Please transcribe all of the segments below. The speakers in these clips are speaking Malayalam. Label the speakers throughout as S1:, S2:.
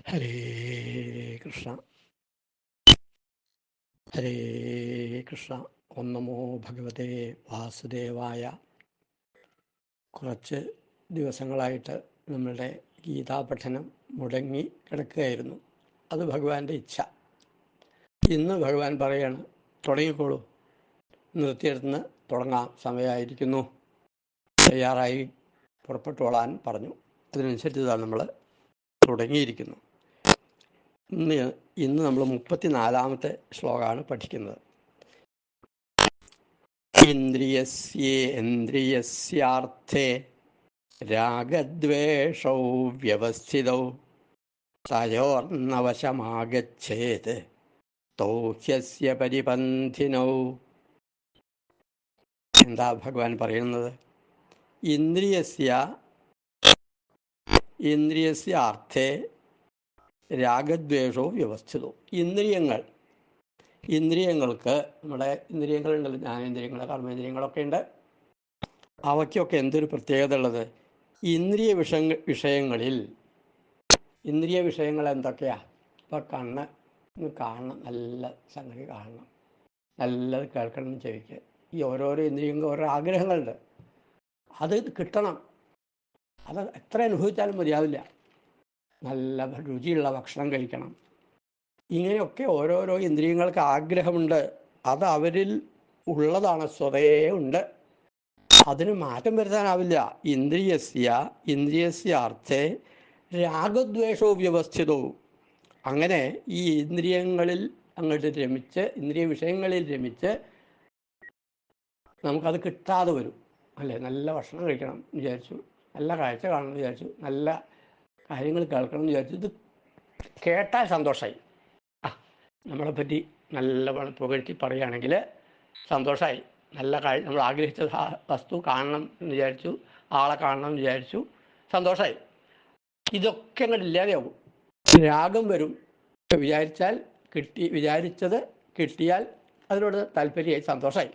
S1: ഹരേ കൃഷ്ണ ഹരേ കൃഷ്ണ. ഓം നമോ ഭഗവതേ വാസുദേവായ. കുറച്ച് ദിവസങ്ങളായിട്ട് നമ്മളുടെ ഗീതാപഠനം മുടങ്ങി കിടക്കുകയായിരുന്നു. അത് ഭഗവാന്റെ ഇച്ഛ. ഇന്ന് ഭഗവാൻ പറയാണ്, തുടങ്ങിക്കോളൂ, നിർത്തിയെടുത്ത് തുടങ്ങാം, സമയമായിരിക്കുന്നു, തയ്യാറായി പുറപ്പെട്ടോളാൻ പറഞ്ഞു. അതിനനുസരിച്ചതാണ് നമ്മൾ തുടങ്ങിയിരിക്കുന്നു. ഇന്ന് നമ്മൾ 34-ാമത്തെ ശ്ലോകമാണ് പഠിക്കുന്നത്. ഇന്ദ്രിയസ്യേന്ദ്രിയസ്യാർത്ഥേ രാഗദ്വേഷൗ വ്യവസ്ഥിതൗ തയോർനവശമാഗച്ഛേത് തൗ ഹ്യസ്യ പരിപന്ഥിനൗ. എന്താ ഭഗവാൻ പറയുന്നത്? ഇന്ദ്രിയസ്യാർത്ഥേ രാഗദ്വേഷോ വ്യവസ്ഥിതോ. ഇന്ദ്രിയങ്ങൾക്ക്, നമ്മുടെ ഇന്ദ്രിയങ്ങളുണ്ടല്ലോ, ജ്ഞാനേന്ദ്രിയങ്ങൾ, കർമ്മേന്ദ്രിയങ്ങളൊക്കെ ഉണ്ട്. അവയ്ക്കൊക്കെ എന്തൊരു പ്രത്യേകത ഉള്ളത്? ഇന്ദ്രിയ വിഷയങ്ങളിൽ ഇന്ദ്രിയ വിഷയങ്ങൾ എന്തൊക്കെയാ? ഇപ്പം കണ്ണ് കാണണം, നല്ല സംഗതി കാണണം, നല്ലത് കേൾക്കണം എന്ന് ചെവിക്ക്. ഈ ഓരോരോ ഇന്ദ്രിയങ്ങൾക്ക് ഓരോ ആഗ്രഹങ്ങളുണ്ട്. അത് കിട്ടണം. അത് എത്ര അനുഭവിച്ചാലും മതിയാവില്ല. നല്ല രുചിയുള്ള ഭക്ഷണം കഴിക്കണം. ഇങ്ങനെയൊക്കെ ഓരോരോ ഇന്ദ്രിയങ്ങൾക്ക് ആഗ്രഹമുണ്ട്. അത് അവരിൽ ഉള്ളതാണ്, സ്വതയേ ഉണ്ട്. അതിന് മാറ്റം വരുത്താനാവില്ല. ഇന്ദ്രിയസ്യാർത്ഥേ രാഗദ്വേഷവും വ്യവസ്ഥിതവും. അങ്ങനെ ഈ ഇന്ദ്രിയങ്ങളിൽ അങ്ങോട്ട് രമിച്ച്, ഇന്ദ്രിയ വിഷയങ്ങളിൽ രമിച്ച് നമുക്കത് കിട്ടാതെ വരും. അല്ലേ? നല്ല ഭക്ഷണം കഴിക്കണം എന്ന് വിചാരിച്ചു, നല്ല കാഴ്ച കാണണം എന്ന് വിചാരിച്ചു, നല്ല കാര്യങ്ങൾ കേൾക്കണം എന്ന് വിചാരിച്ചു. ഇത് കേട്ടാൽ സന്തോഷമായി. നമ്മളെപ്പറ്റി നല്ല പുകഴ്ത്തി പറയുകയാണെങ്കിൽ സന്തോഷമായി. നല്ല നമ്മൾ ആഗ്രഹിച്ച വസ്തു കാണണം എന്ന് വിചാരിച്ചു, ആളെ കാണണം എന്ന് വിചാരിച്ചു, സന്തോഷമായി. ഇതൊക്കെ അങ്ങോട്ട് ഇല്ലാതെയാവും. രാഗം വരും. വിചാരിച്ചത് കിട്ടിയാൽ അതിനോട് താല്പര്യമായി, സന്തോഷമായി.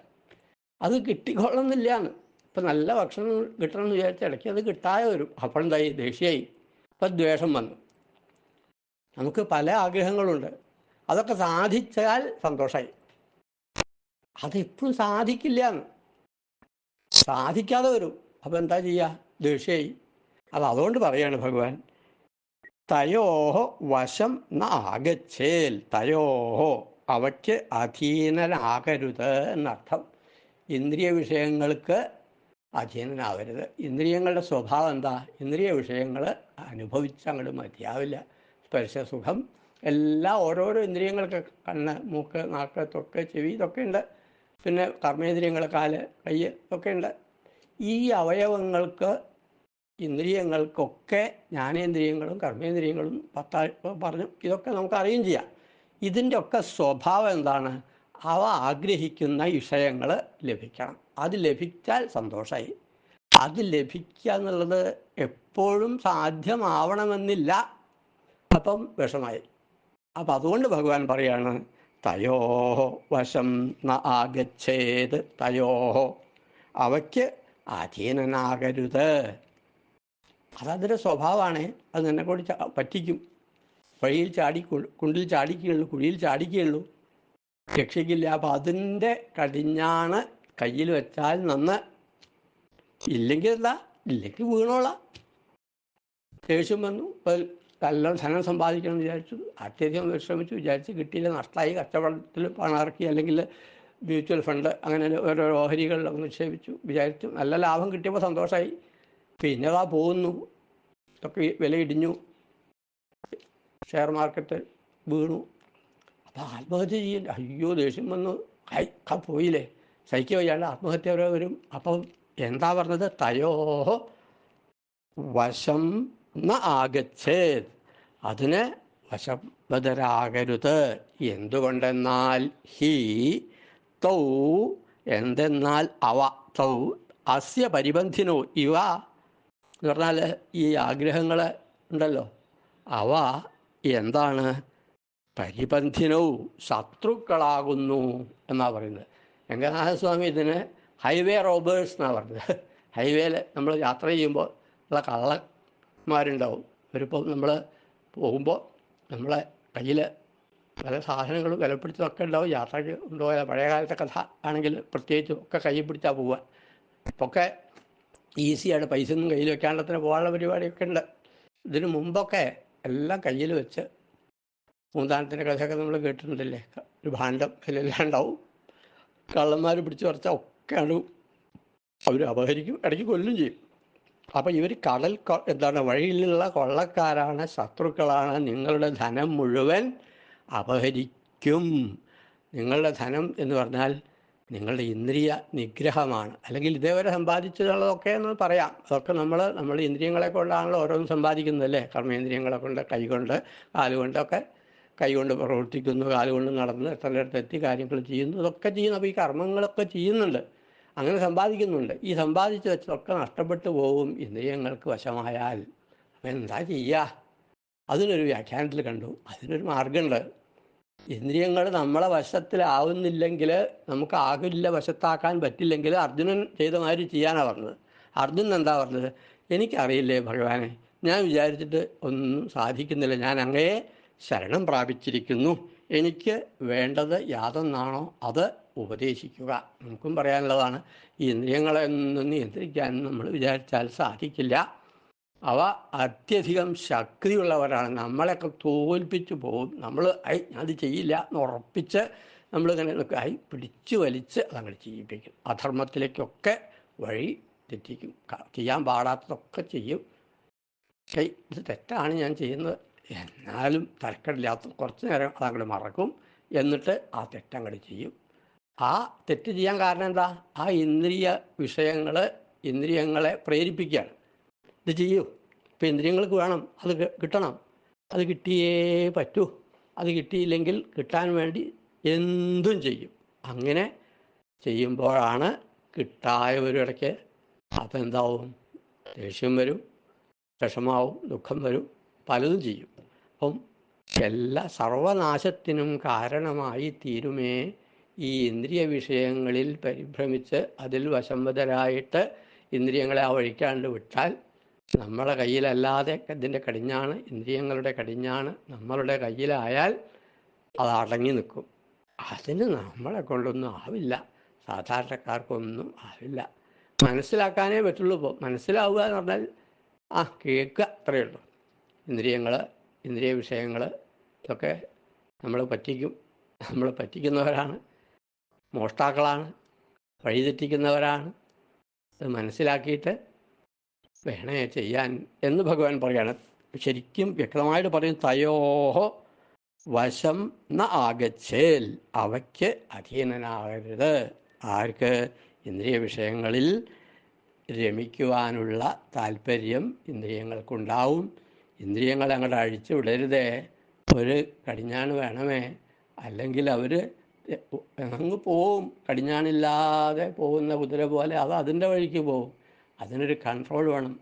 S1: അത് കിട്ടിക്കൊള്ളണമെന്നില്ലാന്ന്. ഇപ്പം നല്ല ഭക്ഷണം കിട്ടണം എന്ന് വിചാരിച്ച ഇടയ്ക്ക് അത് കിട്ടാതെ വരും. അപ്പോഴെന്തായി? ദേഷ്യമായി. ഇപ്പം ദ്വേഷം വന്നു. നമുക്ക് പല ആഗ്രഹങ്ങളുണ്ട്. അതൊക്കെ സാധിച്ചാൽ സന്തോഷമായി. അതെപ്പോഴും സാധിക്കില്ല, സാധിക്കാതെ വരും. അപ്പം എന്താ ചെയ്യുക? ദേഷ്യമായി. അതുകൊണ്ട് പറയാണ് ഭഗവാൻ, തയോഹോ വശം ന ആഗച്ഛേൽ. തയോഹോ, അവയ്ക്ക് അധീനനാകരുത് എന്നർത്ഥം. ഇന്ദ്രിയ വിഷയങ്ങൾക്ക് അധീനനാവരുത്. ഇന്ദ്രിയങ്ങളുടെ സ്വഭാവം എന്താ? ഇന്ദ്രിയ വിഷയങ്ങൾ അനുഭവിച്ചങ്ങോട്ട് മതിയാവില്ല. സ്പർശസുഖം എല്ലാം ഓരോരോ ഇന്ദ്രിയങ്ങൾക്ക്, കണ്ണ്, മൂക്ക്, നാക്ക്, ത്വക്ക്, ചെവി, ഇതൊക്കെ ഉണ്ട്. പിന്നെ കർമ്മേന്ദ്രിയങ്ങൾ, കാല്, കൈ, ഒക്കെ ഉണ്ട്. ഈ അവയവങ്ങൾക്ക്, ഇന്ദ്രിയങ്ങൾക്കൊക്കെ, ജ്ഞാനേന്ദ്രിയങ്ങളും കർമ്മേന്ദ്രിയങ്ങളും പറഞ്ഞു, ഇതൊക്കെ നമുക്ക് അറിയുകയും ചെയ്യാം. ഇതിൻ്റെ ഒക്കെ സ്വഭാവം എന്താണ്? അവ ആഗ്രഹിക്കുന്ന വിഷയങ്ങൾ ലഭിക്കണം. അത് ലഭിച്ചാൽ സന്തോഷമായി. അത് ലഭിക്കുക എന്നുള്ളത് എപ്പോഴും സാധ്യമാവണമെന്നില്ല. അപ്പം വിഷമായി. അപ്പം അതുകൊണ്ട് ഭഗവാൻ പറയാണ്, തയോഹോ വശം ന ആഗച്ഛേത്. തയോഹോ, അവയ്ക്ക് അധീനനാകരുത്. അതതിൻ്റെ സ്വഭാവമാണ്. അത് നിന്നെ കൂടി പറ്റിക്കും. വഴിയിൽ കുണ്ടിൽ ചാടിക്കുകയുള്ളൂ, കുഴിയിൽ ചാടിക്കുകയുള്ളൂ, രക്ഷിക്കില്ല. അപ്പം അതിൻ്റെ കടിഞ്ഞാണ് കയ്യിൽ വെച്ചാൽ നന്ന്. ഇല്ലെങ്കിൽ എന്താ? ഇല്ലെങ്കിൽ വീണോളാം. ദേഷ്യം വന്നു. ഇപ്പം നല്ല ധനം സമ്പാദിക്കണം എന്ന് വിചാരിച്ചു, അത്യധികം ശ്രമിച്ചു, വിചാരിച്ച് കിട്ടിയില്ല, നഷ്ടമായി. കച്ചവടത്തിൽ പണം ഇറക്കി, അല്ലെങ്കിൽ മ്യൂച്വൽ ഫണ്ട്, അങ്ങനെ ഓരോ ഓഹരികളിലൊക്കെ നിക്ഷേപിച്ചു, വിചാരിച്ചു, നല്ല ലാഭം കിട്ടിയപ്പോൾ സന്തോഷമായി. പിന്നെ പോകുന്നു, ഒക്കെ വില ഇടിഞ്ഞു, ഷെയർ മാർക്കറ്റ് വീണു. അപ്പോൾ ആത്മഹത്യ ചെയ്യില്ല. അയ്യോ, ദേഷ്യം വന്നു, പോയില്ലേ, സഹിക്കുക വയ്യാണ്ട് ആത്മഹത്യ വരും. അപ്പം എന്താ പറഞ്ഞത്? തയോഹോ വശം ന ആഗച്ഛേത്. അതിന് വശബദ്ധരാകരുത്. എന്തുകൊണ്ടെന്നാൽ ഹി തൗ, എന്തെന്നാൽ അവ, തൗ അസ്യ പരിബന്ധിനോ, ഇവ എന്ന് പറഞ്ഞാൽ ഈ ആഗ്രഹങ്ങൾ ഉണ്ടല്ലോ, അവ എന്താണ്? പരിബന്ധിനവും, ശത്രുക്കളാകുന്നു എന്നാണ് പറയുന്നത്. രംഗനാഥസ്വാമി ഇതിന് ഹൈവേ റോബേഴ്സ് എന്നാണ് പറഞ്ഞത്. ഹൈവേയിൽ നമ്മൾ യാത്ര ചെയ്യുമ്പോൾ ഉള്ള കള്ളന്മാരുണ്ടാവും. അവരിപ്പോൾ നമ്മൾ പോകുമ്പോൾ നമ്മളെ കയ്യിൽ പല സാധനങ്ങളും വിലപ്പിടിച്ചതൊക്കെ ഉണ്ടാവും. യാത്രയ്ക്ക് കൊണ്ടുപോയ പഴയ കാലത്തെ കഥ ആണെങ്കിൽ പ്രത്യേകിച്ചും ഒക്കെ കയ്യിൽ പിടിച്ചാൽ പോവുക. ഇപ്പൊക്കെ ഈസിയാണ്, പൈസ ഒന്നും കയ്യിൽ വെക്കാണ്ടത്തിന് പോകാനുള്ള പരിപാടിയൊക്കെ ഉണ്ട്. ഇതിനു മുമ്പൊക്കെ എല്ലാം കയ്യിൽ വെച്ച്, പൂന്താനത്തിൻ്റെ കഥയൊക്കെ നമ്മൾ കേട്ടിട്ടുണ്ടല്ലേ, ഒരു ഭാണ്ഡം അതിലെല്ലാം ഉണ്ടാവും. കള്ളന്മാർ പിടിച്ചു പറിച്ചാൽ ഒക്കെയാണ് അവർ അപഹരിക്കും, ഇടയ്ക്ക് കൊല്ലും ചെയ്യും. അപ്പം ഇവർ എന്താണ് വഴിയിലുള്ള കൊള്ളക്കാരാണ്, ശത്രുക്കളാണ്. നിങ്ങളുടെ ധനം മുഴുവൻ അപഹരിക്കും. നിങ്ങളുടെ ധനം എന്ന് പറഞ്ഞാൽ നിങ്ങളുടെ ഇന്ദ്രിയ നിഗ്രഹമാണ്. അല്ലെങ്കിൽ ഇതേവരെ സമ്പാദിച്ചതുള്ളതൊക്കെ എന്ന് പറയാം. അതൊക്കെ നമ്മൾ ഇന്ദ്രിയങ്ങളെ കൊണ്ടാണല്ലോ ഓരോന്നും സമ്പാദിക്കുന്നതല്ലേ. കർമ്മേന്ദ്രിയങ്ങളെ കൊണ്ട്, കൈകൊണ്ട്, കാലുകൊണ്ടൊക്കെ, കൈകൊണ്ട് പ്രവർത്തിക്കുന്നു, കാലുകൊണ്ട് നടന്ന് എത്തേണ്ടടുത്തെത്തി കാര്യങ്ങൾ ചെയ്യുന്നു, ഇതൊക്കെ ചെയ്യുന്നു. അപ്പോൾ ഈ കർമ്മങ്ങളൊക്കെ ചെയ്യുന്നുണ്ട്, അങ്ങനെ സമ്പാദിക്കുന്നുണ്ട്. ഈ സമ്പാദിച്ച് വെച്ചതൊക്കെ നഷ്ടപ്പെട്ടു പോകും ഇന്ദ്രിയങ്ങൾക്ക് വശമായാൽ. അപ്പം എന്താ ചെയ്യുക? അതിനൊരു വ്യാഖ്യാനത്തിൽ കണ്ടു, അതിനൊരു മാർഗമുണ്ട്. ഇന്ദ്രിയങ്ങൾ നമ്മളെ വശത്തിലാവുന്നില്ലെങ്കിൽ, നമുക്കാകില്ല, വശത്താക്കാൻ പറ്റില്ലെങ്കിൽ അർജുനൻ ചെയ്ത മാതിരി ചെയ്യാനാണ് പറഞ്ഞത്. അർജുനൻ എന്താ പറഞ്ഞത്? എനിക്കറിയില്ലേ ഭഗവാനെ, ഞാൻ വിചാരിച്ചിട്ട് ഒന്നും സാധിക്കുന്നില്ല, ഞാൻ അങ്ങയെ ശരണം പ്രാപിച്ചിരിക്കുന്നു, എനിക്ക് വേണ്ടത് യാതൊന്നാണോ അത് ഉപദേശിക്കുക. നമുക്കും പറയാനുള്ളതാണ്, ഈ ഇന്ദ്രിയങ്ങളെ ഒന്നും നിയന്ത്രിക്കാൻ നമ്മൾ വിചാരിച്ചാൽ സാധിക്കില്ല. അവ അത്യധികം ശക്തിയുള്ളവരാണ്, നമ്മളെയൊക്കെ തോൽപ്പിച്ചു പോകും. നമ്മൾ അത് ചെയ്യില്ല എന്ന് ഉറപ്പിച്ച് നമ്മളിങ്ങനെ പിടിച്ചു വലിച്ച് അതങ്ങനെ ചെയ്യിപ്പിക്കും. അധർമ്മത്തിലേക്കൊക്കെ വഴി തെറ്റിക്കും, ചെയ്യാൻ പാടാത്തതൊക്കെ ചെയ്യും. ഇത് തെറ്റാണ് ഞാൻ ചെയ്യുന്നത്, എന്നാലും തരക്കേടില്ലാത്ത കുറച്ച് നേരം അതങ്ങോട്ട് മറക്കും, എന്നിട്ട് ആ തെറ്റങ്ങോട്ട് ചെയ്യും. ആ തെറ്റ് ചെയ്യാൻ കാരണം എന്താ? ആ ഇന്ദ്രിയ വിഷയങ്ങൾ ഇന്ദ്രിയങ്ങളെ പ്രേരിപ്പിക്കുകയാണ്. ഇത് ചെയ്യൂ, ഇപ്പം ഇന്ദ്രിയങ്ങൾക്ക് വേണം, അത് കിട്ടണം, അത് കിട്ടിയേ പറ്റൂ, അത് കിട്ടിയില്ലെങ്കിൽ കിട്ടാൻ വേണ്ടി എന്തും ചെയ്യും. അങ്ങനെ ചെയ്യുമ്പോഴാണ് കിട്ടായവരിടയ്ക്ക് അപ്പം എന്താവും? ദേഷ്യം വരും, വിഷമാവും, ദുഃഖം വരും, പലതും ചെയ്യും. അപ്പം സർവനാശത്തിനും കാരണമായി തീരുമേ ഈ ഇന്ദ്രിയ വിഷയങ്ങളിൽ പരിഭ്രമിച്ച് അതിൽ വശംവദരായിട്ട് ഇന്ദ്രിയങ്ങളെ ആ വഴിക്കാണ്ട് വിട്ടാൽ, നമ്മളെ കയ്യിലല്ലാതെ ഇതിൻ്റെ കടിഞ്ഞാണ്, ഇന്ദ്രിയങ്ങളുടെ കടിഞ്ഞാണ് നമ്മളുടെ കയ്യിലായാൽ അത് അടങ്ങി നിൽക്കും. അതിന് നമ്മളെ കൊണ്ടൊന്നും ആവില്ല, സാധാരണക്കാർക്കൊന്നും ആവില്ല. മനസ്സിലാക്കാനേ പറ്റുള്ളൂ. ഇപ്പോൾ മനസ്സിലാവുക എന്ന് പറഞ്ഞാൽ കേൾക്കുക, അത്രയേ ഉള്ളൂ. ഇന്ദ്രിയ വിഷയങ്ങൾ ഇതൊക്കെ നമ്മൾ പറ്റിക്കും, നമ്മൾ പറ്റിക്കുന്നവരാണ്, മോഷ്ടാക്കളാണ്, വഴിതെറ്റിക്കുന്നവരാണ്. അത് മനസ്സിലാക്കിയിട്ട് വേണേ ചെയ്യാൻ എന്ന് ഭഗവാൻ പറയാണ്. ശരിക്കും വ്യക്തമായിട്ട് പറയും, തയോഹോ വശം ന ആഗച്ഛേൽ, അവയ്ക്ക് അധീനനാകരുത്. ആർക്ക്? ഇന്ദ്രിയ വിഷയങ്ങളിൽ രമിക്കുവാനുള്ള താല്പര്യം ഇന്ദ്രിയങ്ങൾക്കുണ്ടാവും. ഇന്ദ്രിയങ്ങൾ അങ്ങോട്ട് അഴിച്ചു വിടരുതേ. ഒരു കടിഞ്ഞാണ് വേണമേ, അല്ലെങ്കിൽ അവർ അങ്ങ് പോവും. കടിഞ്ഞാണില്ലാതെ പോകുന്ന കുതിര പോലെ അത് അതിൻ്റെ വഴിക്ക് പോവും. അതിനൊരു കൺട്രോൾ വേണം.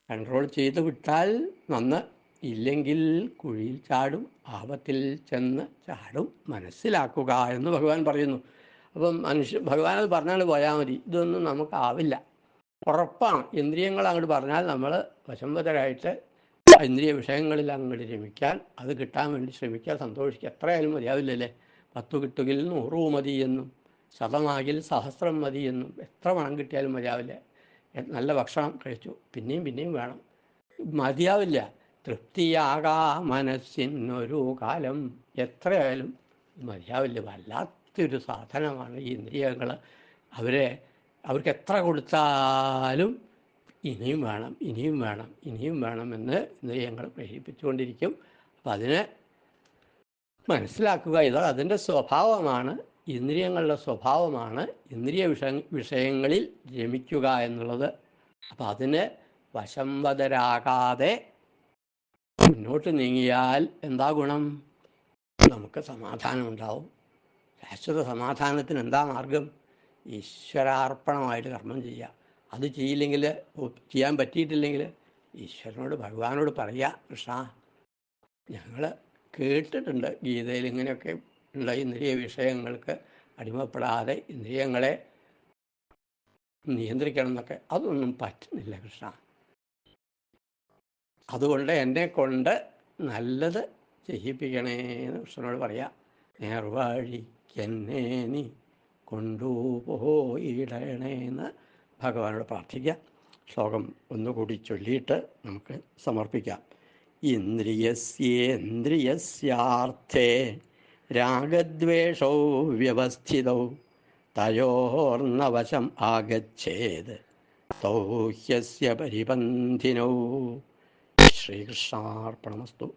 S1: കൺട്രോൾ ചെയ്ത് വിട്ടാൽ നന്ന്, ഇല്ലെങ്കിൽ കുഴിയിൽ ചാടും, ആപത്തിൽ ചെന്ന് ചാടും. മനസ്സിലാക്കുക എന്ന് ഭഗവാൻ പറയുന്നു. അപ്പം ഭഗവാൻ അത് പറഞ്ഞാൽ പോയാൽ മതി, ഇതൊന്നും നമുക്കാവില്ല, ഉറപ്പാണ്. ഇന്ദ്രിയങ്ങൾ അങ്ങോട്ട് പറഞ്ഞാൽ നമ്മൾ വശംവദരായിട്ട് ഇന്ദ്രിയ വിഷയങ്ങളിൽ അങ്ങോട്ട് രമിക്കാൻ, അത് കിട്ടാൻ വേണ്ടി ശ്രമിക്കാൻ, സന്തോഷിക്കുക. എത്രയായാലും മതിയാവില്ലല്ലേ. 10 കിട്ടുകിൽ 100 മതി എന്നും, 100 സഹസ്രം മതി എന്നും. എത്ര പണം കിട്ടിയാലും മതിയാവില്ല. നല്ല ഭക്ഷണം കഴിച്ചു, പിന്നെയും പിന്നെയും വേണം, മതിയാവില്ല. തൃപ്തിയാകാ മനസ്സിനൊരു കാലം, എത്രയായാലും മതിയാവില്ല. വല്ലാത്തൊരു സാധനമാണ് ഈ ഇന്ദ്രിയങ്ങൾ. അവർക്ക് എത്ര കൊടുത്താലും ഇനിയും വേണം, ഇനിയും വേണം, ഇനിയും വേണമെന്ന് ഇന്ദ്രിയങ്ങൾ പ്രേരിപ്പിച്ചുകൊണ്ടിരിക്കും. അപ്പം അതിനെ മനസ്സിലാക്കുക. ഇത് അതിൻ്റെ സ്വഭാവമാണ്, ഇന്ദ്രിയങ്ങളുടെ സ്വഭാവമാണ് ഇന്ദ്രിയ വിഷയങ്ങളിൽ രമിക്കുക എന്നുള്ളത്. അപ്പം അതിന് വശംവദരാകാതെ മുന്നോട്ട് നീങ്ങിയാൽ എന്താ ഗുണം? നമുക്ക് സമാധാനം ഉണ്ടാവും. ശാശ്വത സമാധാനത്തിന് എന്താ മാർഗം? ഈശ്വരാർപ്പണമായിട്ട് കർമ്മം ചെയ്യുക. അത് ചെയ്യില്ലെങ്കിൽ, ചെയ്യാൻ പറ്റിയിട്ടില്ലെങ്കിൽ ഈശ്വരനോട്, ഭഗവാനോട് പറയുക, കൃഷ്ണ, ഞങ്ങൾ കേട്ടിട്ടുണ്ട് ഗീതയിൽ ഇങ്ങനെയൊക്കെ ഉള്ള ഇന്ദ്രിയ വിഷയങ്ങൾക്ക് അടിമപ്പെടാതെ ഇന്ദ്രിയങ്ങളെ നിയന്ത്രിക്കണം എന്നൊക്കെ. അതൊന്നും പറ്റുന്നില്ല കൃഷ്ണ, അതുകൊണ്ട് എന്നെ കൊണ്ട് നല്ലത് ചെയ്യിപ്പിക്കണേ എന്ന് കൃഷ്ണനോട് പറയാം. നേർവഴിക്കെന്നെ നീ കൊണ്ടുപോയിടണേ എന്ന് ഭഗവാനോട് പ്രാർത്ഥിക്കാം. ശ്ലോകം ഒന്നുകൂടി ചൊല്ലിയിട്ട് നമുക്ക് സമർപ്പിക്കാം. ഇന്ദ്രിയസ്യേന്ദ്രിയസ്യാർത്ഥേ രാഗദ്വേഷൗ വ്യവസ്ഥിതൗ തയോർനവശം ആഗച്ഛേത് തൗ ഹ്യസ്യ പരിപന്ഥിനൗ. ശ്രീകൃഷ്ണാർപ്പണമസ്തു.